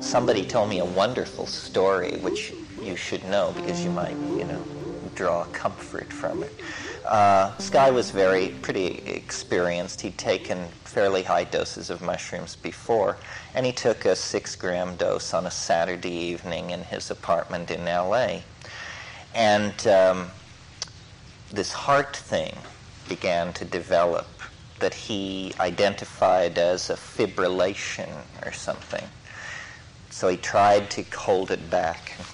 somebody told me a wonderful story, which you should know because you might, draw comfort from it. This guy was pretty experienced. He'd taken fairly high doses of mushrooms before, and he took a 6-gram dose on a Saturday evening in his apartment in LA. And this heart thing began to develop that he identified as a fibrillation or something. So he tried to hold it back and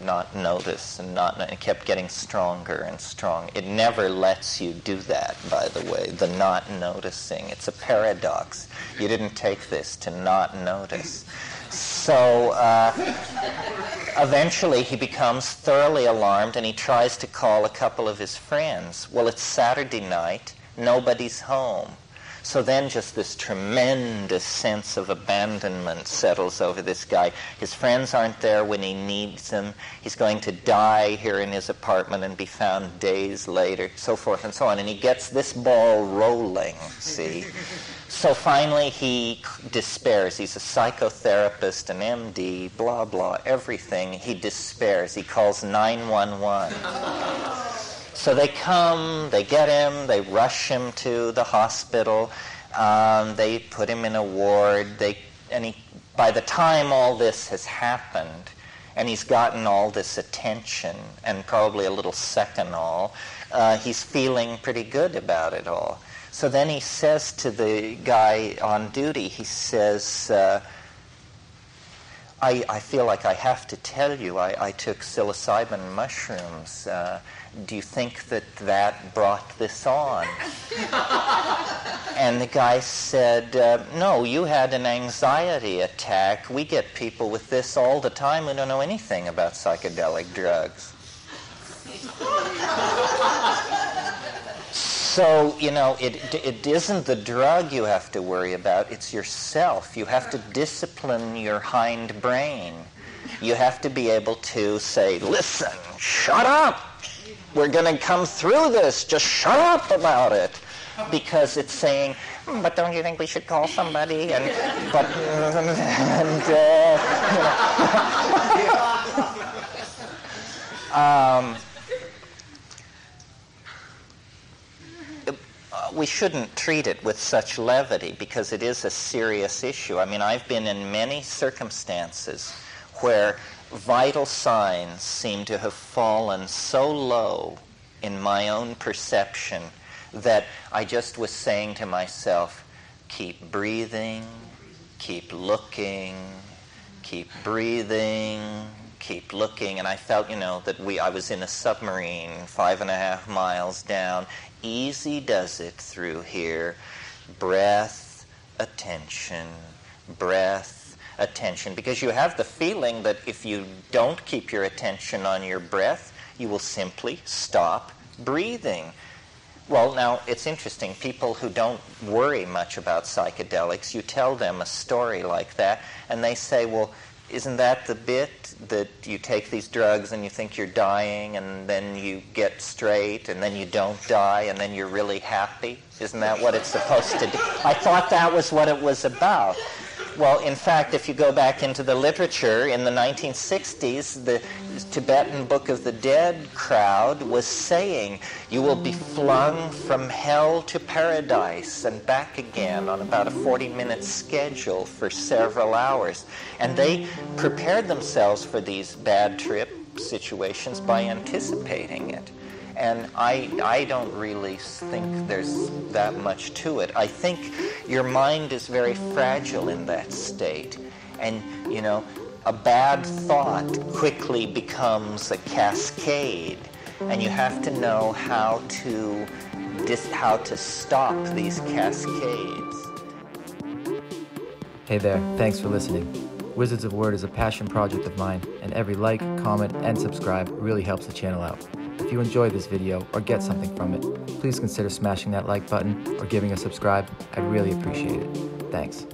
not notice, and it kept getting stronger and strong. It never lets you do that, by the way, the not noticing. It's a paradox. You didn't take this to not notice. So eventually he becomes thoroughly alarmed, and he tries to call a couple of his friends. Well, it's Saturday night. Nobody's home. So then just this tremendous sense of abandonment settles over this guy. His friends aren't there when he needs them. He's going to die here in his apartment and be found days later, so forth and so on. And he gets this ball rolling, see? So finally he despairs. He's a psychotherapist, an MD, blah, blah, everything. He despairs. He calls 911. So they come, they get him, they rush him to the hospital, they put him in a ward, by the time all this has happened, and he's gotten all this attention, and probably a little second he's feeling pretty good about it all. So then he says to the guy on duty, he says, I feel like I have to tell you, I took psilocybin mushrooms. Do you think that brought this on? And the guy said, no, you had an anxiety attack. We get people with this all the time who don't know anything about psychedelic drugs. So, it isn't the drug you have to worry about, it's yourself. You have to discipline your hind brain. You have to be able to say, listen, shut up! We're going to come through this, just shut up about it. Because it's saying, but don't you think we should call somebody? We shouldn't treat it with such levity because it is a serious issue. I mean, I've been in many circumstances where vital signs seem to have fallen so low in my own perception that I just was saying to myself, keep breathing, keep looking, keep breathing, keep looking. And I felt, that I was in a submarine 5.5 miles down. Easy does it through here. Breath, attention, breath, attention. Because you have the feeling that if you don't keep your attention on your breath, you will simply stop breathing. Well, now, it's interesting. People who don't worry much about psychedelics, you tell them a story like that, and they say, well, isn't that the bit that you take these drugs and you think you're dying and then you get straight and then you don't die and then you're really happy? Isn't that what it's supposed to do? I thought that was what it was about. Well, in fact, if you go back into the literature, in the 1960s, the Tibetan Book of the Dead crowd was saying, you will be flung from hell to paradise and back again on about a 40-minute schedule for several hours. And they prepared themselves for these bad trip situations by anticipating it. And I don't really think there's that much to it. I think your mind is very fragile in that state. And, a bad thought quickly becomes a cascade. And you have to know how to stop these cascades. Hey there, thanks for listening. Wizards of Word is a passion project of mine, and every like, comment, and subscribe really helps the channel out. If you enjoyed this video or get something from it, please consider smashing that like button or giving a subscribe. I'd really appreciate it. Thanks.